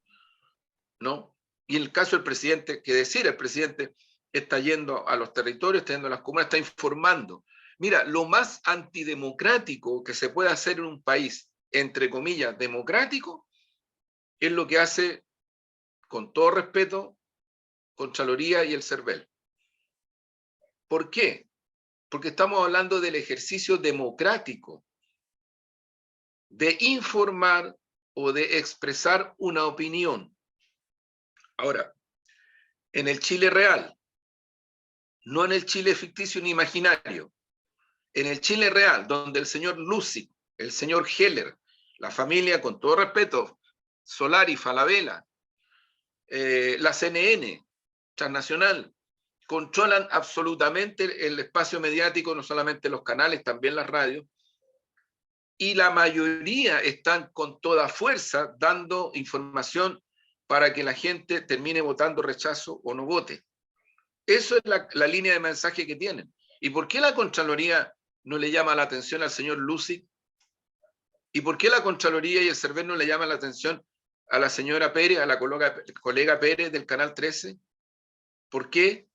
¿no? Y en el caso del presidente, que decir, el presidente está yendo a los territorios, está yendo a las comunas, está informando. Mira, lo más antidemocrático que se puede hacer en un país, entre comillas, democrático, es lo que hace, con todo respeto, Contraloría y el CERVEL. ¿Por qué? Porque estamos hablando del ejercicio democrático de informar o de expresar una opinión. Ahora, en el Chile real, no en el Chile ficticio ni imaginario, en el Chile real, donde el señor Lucy, el señor Heller, la familia, con todo respeto, Solari, Falabella, la CNN, transnacional, controlan absolutamente el espacio mediático, no solamente los canales, también las radios, y la mayoría están con toda fuerza dando información para que la gente termine votando rechazo o no vote. Eso es la línea de mensaje que tienen. ¿Y por qué la Contraloría no le llama la atención al señor Lucy? ¿Y por qué la Contraloría y el CERVEL no le llaman la atención a la señora Pérez, a la colega Pérez del Canal 13? ¿Por qué?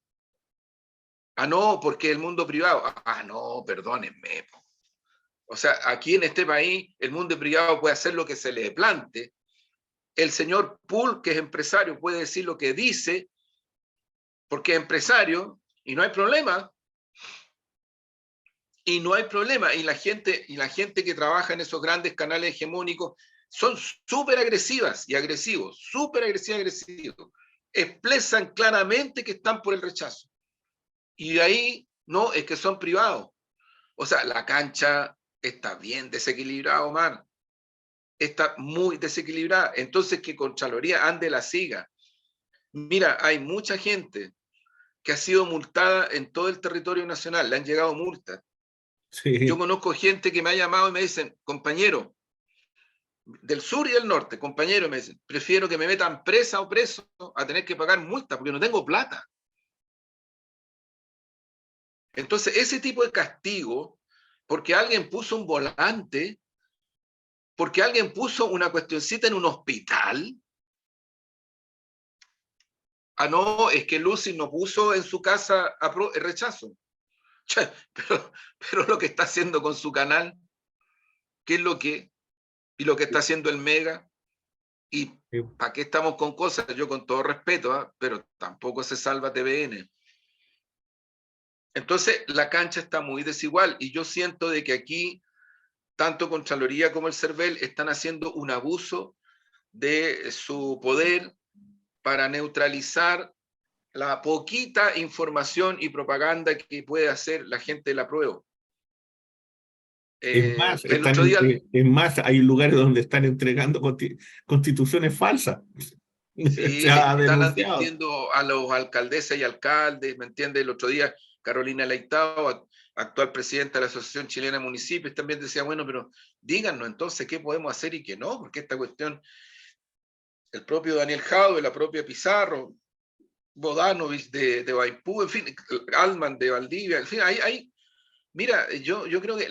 Ah, no, porque el mundo privado. Ah, no, perdónenme. O sea, aquí en este país el mundo privado puede hacer lo que se le plante. El señor Poole, que es empresario, puede decir lo que dice porque es empresario y no hay problema. Y no hay problema. Y la gente que trabaja en esos grandes canales hegemónicos son súper agresivas y agresivos, súper agresivos y agresivos. Expresan claramente que están por el rechazo. Y de ahí, no, es que son privados. O sea, la cancha está bien desequilibrada, Omar. Está muy desequilibrada. Entonces, que Contraloría ande la siga. Mira, hay mucha gente que ha sido multada en todo el territorio nacional. Le han llegado multas. Yo sí, conozco gente que me ha llamado y me dicen, compañero, del sur y del norte, compañero, me dicen, prefiero que me metan presa o preso a tener que pagar multa porque no tengo plata. Entonces, ese tipo de castigo, porque alguien puso un volante, porque alguien puso una cuestioncita en un hospital. Ah, no, es que Lucy no puso en su casa el rechazo. Che, pero lo que está haciendo con su canal, ¿qué es lo que? Y lo que está haciendo el Mega, y sí. ¿para qué estamos con cosas? Yo con todo respeto, ¿eh? Pero tampoco se salva TVN. Entonces, la cancha está muy desigual y yo siento de que aquí, tanto Contraloría como el CERVEL están haciendo un abuso de su poder para neutralizar la poquita información y propaganda que puede hacer la gente de la prueba. El otro día Es más, hay lugares donde están entregando constituciones falsas. Se sí, ha están denunciado. advirtiendo a los alcaldesas y alcaldes, ¿me entiendes? El otro día Carolina Leitao, actual presidenta de la Asociación Chilena de Municipios, también decía, bueno, pero díganos entonces qué podemos hacer y qué no, porque esta cuestión, el propio Daniel Jadwe, la propia Pizarro, Bodanovich de Baipú, en fin, Alman de Valdivia, en fin, mira, yo creo que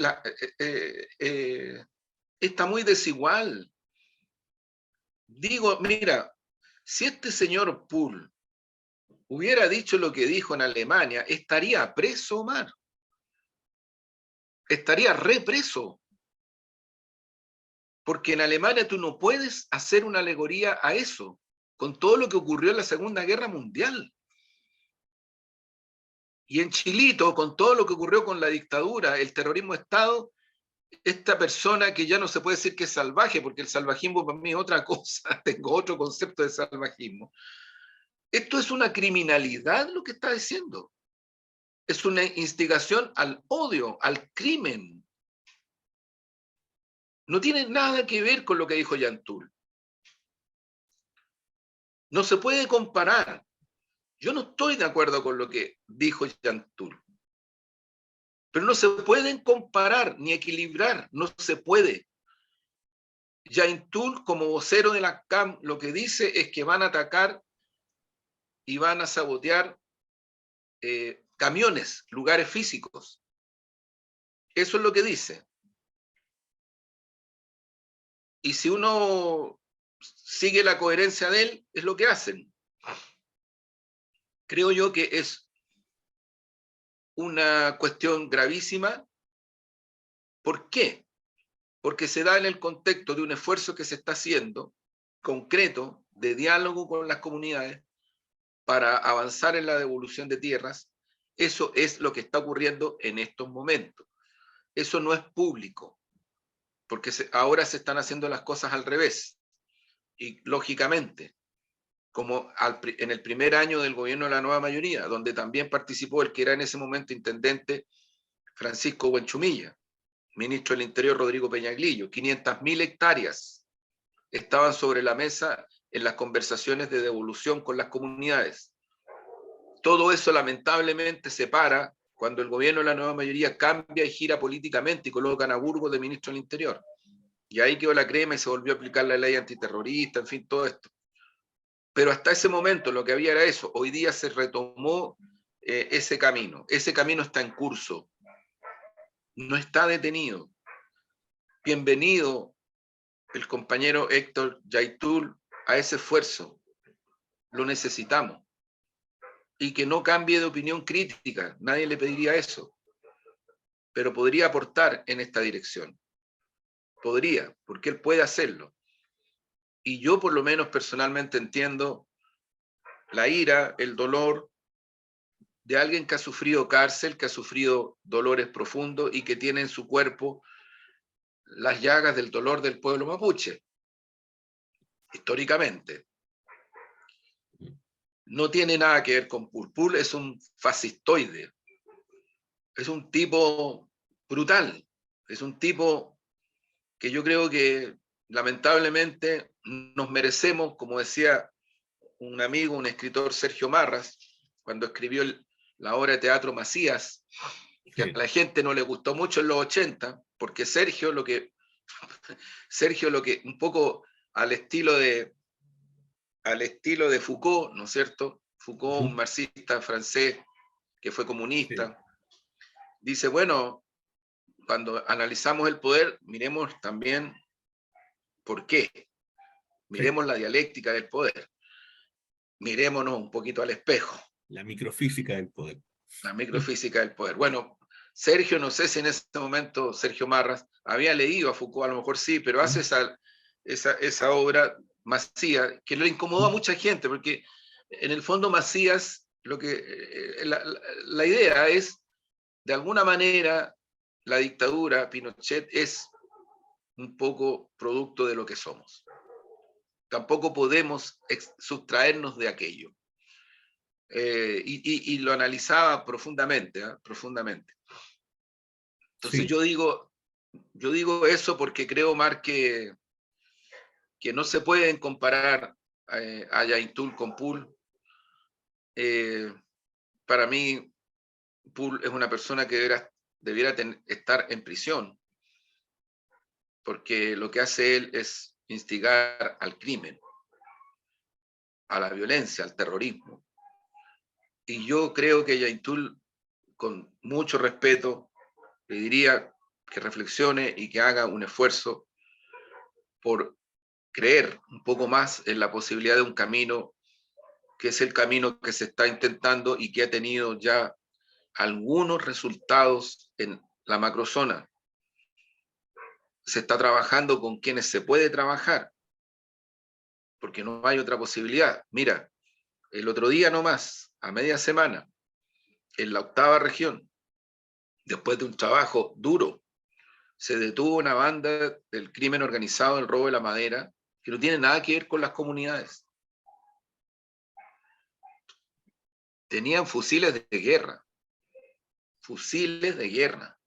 está muy desigual. Digo, mira, si este señor Poole hubiera dicho lo que dijo en Alemania, estaría preso, Omar. Estaría represo. Porque en Alemania tú no puedes hacer una alegoría a eso, con todo lo que ocurrió en la Segunda Guerra Mundial. Y en Chilito, con todo lo que ocurrió con la dictadura, el terrorismo de Estado, esta persona que ya no se puede decir que es salvaje, porque el salvajismo para mí es otra cosa, tengo otro concepto de salvajismo. Esto es una criminalidad lo que está diciendo. Es una instigación al odio, al crimen. No tiene nada que ver con lo que dijo Yantul. No se puede comparar. Yo no estoy de acuerdo con lo que dijo Yantul. Pero no se pueden comparar ni equilibrar. No se puede. Yantul, como vocero de la CAM, lo que dice es que van a atacar y van a sabotear camiones, lugares físicos. Eso es lo que dice. Y si uno sigue la coherencia de él, es lo que hacen. Creo yo que es una cuestión gravísima. ¿Por qué? Porque se da en el contexto de un esfuerzo que se está haciendo, concreto, de diálogo con las comunidades, para avanzar en la devolución de tierras. Eso es lo que está ocurriendo en estos momentos. Eso no es público, porque ahora se están haciendo las cosas al revés. Y lógicamente, como en el primer año del gobierno de la nueva mayoría, donde también participó el que era en ese momento intendente Francisco Buenchumilla, ministro del Interior Rodrigo Peñaglillo, 500.000 hectáreas estaban sobre la mesa en las conversaciones de devolución con las comunidades. Todo eso lamentablemente se para cuando el gobierno de la nueva mayoría cambia y gira políticamente y colocan a Burgos de ministro del Interior. Y ahí quedó la crema y se volvió a aplicar la ley antiterrorista, en fin, todo esto. Pero hasta ese momento lo que había era eso. Hoy día se retomó ese camino. Ese camino está en curso. No está detenido. Bienvenido el compañero Héctor Yaitul a ese esfuerzo. Lo necesitamos. Y que no cambie de opinión crítica. Nadie le pediría eso. Pero podría aportar en esta dirección. Podría, porque él puede hacerlo. Y yo por lo menos personalmente entiendo la ira, el dolor de alguien que ha sufrido cárcel, que ha sufrido dolores profundos y que tiene en su cuerpo las llagas del dolor del pueblo mapuche, históricamente. No tiene nada que ver con Pul. Pul es un fascistoide, es un tipo brutal, es un tipo que yo creo que lamentablemente nos merecemos, como decía un amigo, un escritor, Sergio Marras, cuando escribió la obra de teatro Macías, que a la gente no le gustó mucho en los 80, porque Sergio lo que un poco al estilo de Foucault, ¿no es cierto? Foucault, un marxista francés que fue comunista, dice, bueno, cuando analizamos el poder, miremos también por qué, miremos la dialéctica del poder, mirémonos un poquito al espejo. La microfísica del poder. La microfísica del poder. Bueno, Sergio, no sé si en ese momento Sergio Marras había leído a Foucault, a lo mejor sí, pero hace esa obra Macías, que le incomodó a mucha gente, porque en el fondo Macías, la idea es, de alguna manera, la dictadura, Pinochet, es un poco producto de lo que somos. Tampoco podemos sustraernos de aquello. Y lo analizaba profundamente, profundamente. Entonces sí. yo digo eso porque creo, Marc, que no se pueden comparar a Yaitul con Pul. Para mí, Pul es una persona que debiera estar en prisión, porque lo que hace él es instigar al crimen, a la violencia, al terrorismo. Y yo creo que Yaitul, con mucho respeto, le diría que reflexione y que haga un esfuerzo por creer un poco más en la posibilidad de un camino que es el camino que se está intentando y que ha tenido ya algunos resultados en la macrozona. Se está trabajando con quienes se puede trabajar, porque no hay otra posibilidad. Mira, el otro día nomás, a media semana, en la 8ª región, después de un trabajo duro, se detuvo una banda del crimen organizado del robo de la madera que no tiene nada que ver con las comunidades. tenían fusiles de guerra. Fusiles de guerra.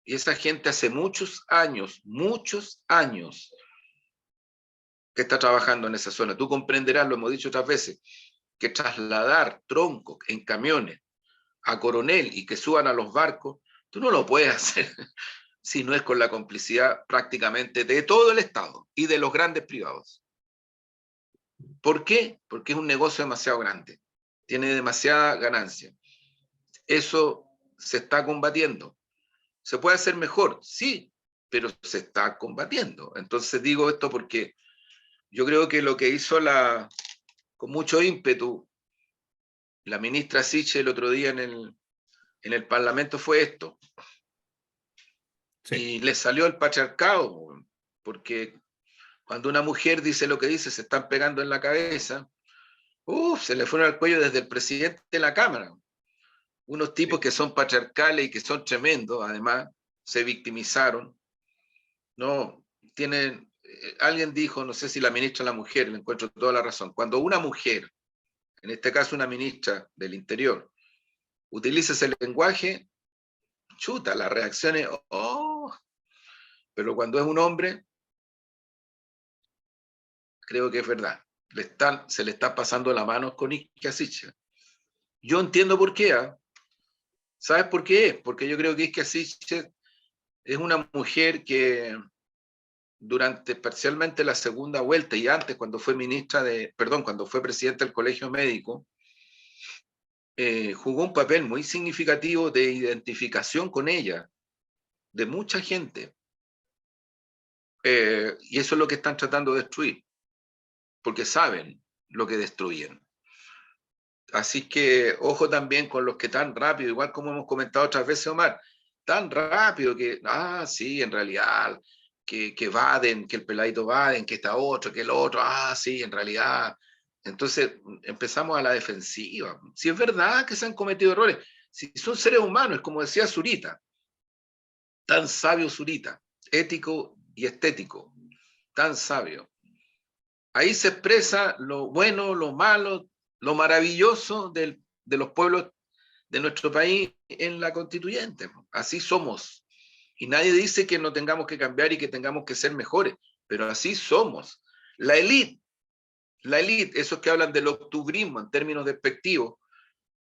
Y esa gente hace muchos años, que está trabajando en esa zona. Tú comprenderás, lo hemos dicho otras veces, que trasladar troncos en camiones a Coronel y que suban a los barcos, tú no lo puedes hacer si no es con la complicidad prácticamente de todo el Estado y de los grandes privados. ¿Por qué? Porque es un negocio demasiado grande, tiene demasiada ganancia. Eso se está combatiendo. ¿Se puede hacer mejor? Sí, pero se está combatiendo. Entonces digo esto porque yo creo que lo que hizo con mucho ímpetu la ministra Siche el otro día en el Parlamento fue esto. Sí. Y le salió el patriarcado, porque cuando una mujer dice lo que dice, se están pegando en la cabeza, se le fueron al cuello desde el presidente de la Cámara. Unos tipos que son patriarcales y que son tremendos, además, se victimizaron. No, tienen, alguien dijo, no sé si la ministra o la mujer, le encuentro toda la razón, cuando una mujer, en este caso una ministra del Interior, utiliza ese lenguaje, chuta, las reacciones, pero cuando es un hombre, creo que es verdad, se le está pasando la mano con Isquia Siche. Yo entiendo por qué, ¿eh? ¿Sabes por qué? Porque yo creo que Isquia Siche es una mujer que durante parcialmente la segunda vuelta y antes cuando fue cuando fue presidenta del Colegio Médico, jugó un papel muy significativo de identificación con ella, de mucha gente. Y eso es lo que están tratando de destruir, porque saben lo que destruyen. Así que ojo también con los que tan rápido, igual como hemos comentado otras veces, Omar, tan rápido que, sí, en realidad, que Baden, que el peladito Baden, que está otro, que el otro, sí, en realidad. Entonces empezamos a la defensiva. Si es verdad que se han cometido errores, si son seres humanos, como decía Zurita, tan sabio Zurita, ético y estético, tan sabio. Ahí se expresa lo bueno, lo malo, lo maravilloso de los pueblos de nuestro país en la constituyente. Así somos. Y nadie dice que no tengamos que cambiar y que tengamos que ser mejores, pero así somos. La élite, esos que hablan del octubrismo en términos despectivos,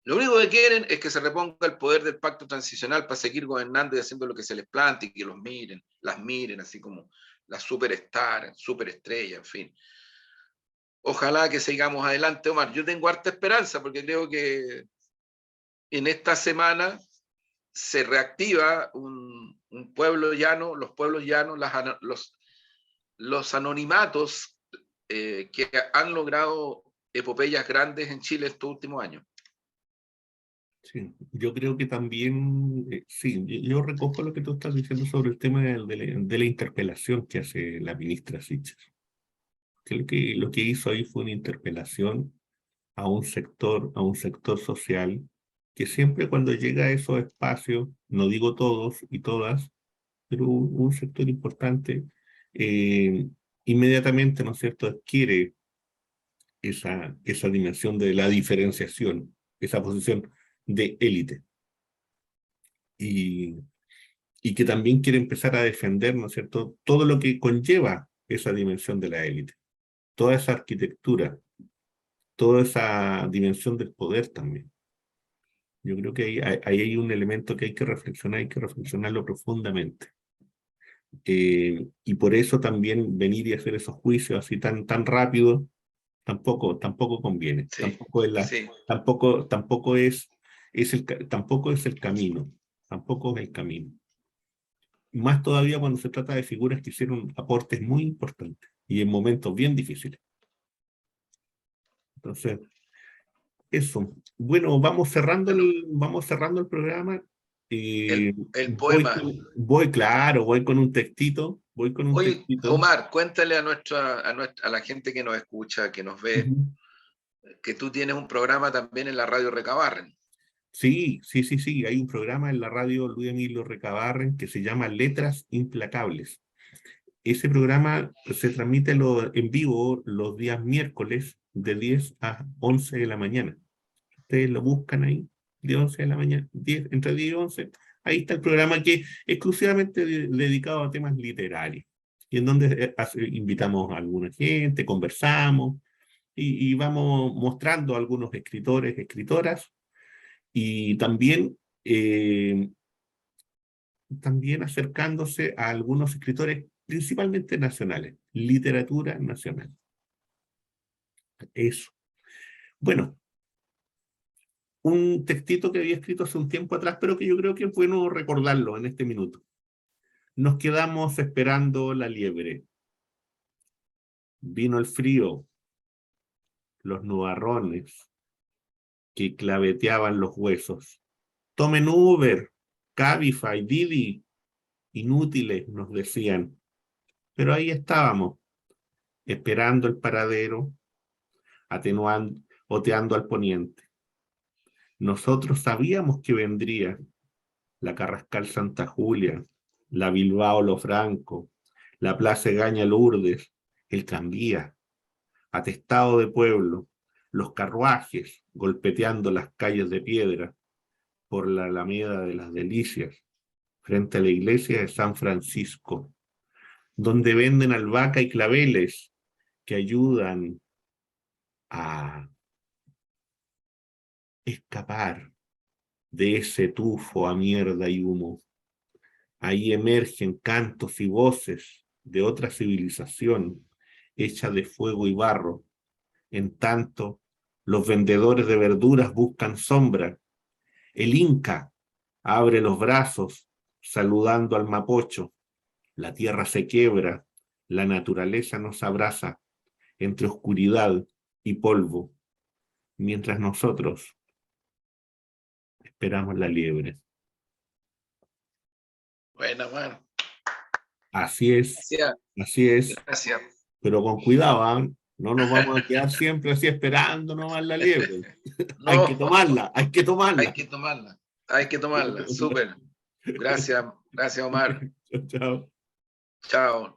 lo único que quieren es que se reponga el poder del pacto transicional para seguir gobernando y haciendo lo que se les plante y que los miren, las miren, así como las superstars, superestrellas, en fin. Ojalá que sigamos adelante, Omar. Yo tengo harta esperanza porque creo que en esta semana se reactiva un pueblo llano, los pueblos llanos, los anonimatos que han logrado epopeyas grandes en Chile estos últimos años. Sí, yo creo que también, sí, yo recojo lo que tú estás diciendo sobre el tema de la interpelación que hace la ministra Siches. Creo que lo que hizo ahí fue una interpelación a un sector social que siempre cuando llega a esos espacios, no digo todos y todas, pero un sector importante, eh, inmediatamente, ¿no es cierto?, adquiere esa dimensión de la diferenciación, esa posición de élite. Y que también quiere empezar a defender, ¿no es cierto?, todo lo que conlleva esa dimensión de la élite, toda esa arquitectura, toda esa dimensión del poder también. Yo creo que ahí hay un elemento que hay que reflexionarlo profundamente. Y por eso también venir y hacer esos juicios así tan rápido, tampoco conviene. Sí, tampoco es el camino. Tampoco es el camino. Más todavía cuando se trata de figuras que hicieron aportes muy importantes y en momentos bien difíciles. Entonces, eso. Bueno, vamos cerrando el programa. El poema. Voy con un textito. Oye, Omar, cuéntale a la gente que nos escucha, que nos ve, que tú tienes un programa también en la radio Recabarren. Sí, hay un programa en la radio Luis Emilio Recabarren que se llama Letras Implacables. Ese programa se transmite en vivo los días miércoles de 10 a 11 de la mañana. Ustedes lo buscan ahí, de 11 de la mañana, 10, entre 10 y 11. Ahí está el programa que es exclusivamente dedicado a temas literarios, y en donde invitamos a alguna gente, conversamos, y vamos mostrando a algunos escritores, escritoras, y también acercándose a algunos escritores principalmente nacionales, literatura nacional. Eso. Bueno, un textito que había escrito hace un tiempo atrás, pero que yo creo que es bueno recordarlo en este minuto. Nos quedamos esperando la liebre. Vino el frío, los nubarrones que claveteaban los huesos. Tomen Uber, Cabify, Didi. Inútiles, nos decían. Pero ahí estábamos, esperando el paradero, oteando al poniente. Nosotros sabíamos que vendría la Carrascal Santa Julia, la Bilbao Lo Franco, la Plaza Egaña Lourdes, el tranvía, atestado de pueblo, los carruajes golpeteando las calles de piedra por la Alameda de las Delicias, frente a la iglesia de San Francisco, donde venden albahaca y claveles que ayudan a escapar de ese tufo a mierda y humo. Ahí emergen cantos y voces de otra civilización hecha de fuego y barro. En tanto, los vendedores de verduras buscan sombra. El Inca abre los brazos saludando al Mapocho. La tierra se quiebra, la naturaleza nos abraza entre oscuridad y polvo, mientras nosotros esperamos la liebre. Buena, man. Así es, Gracias. así es. Gracias. Pero con cuidado, ¿eh? No nos vamos a quedar siempre así esperando nomás la liebre. No, Hay que tomarla, hay que tomarla. hay que tomarla. Hay que tomarla. Súper. Gracias, gracias, Omar. Chao. Chao.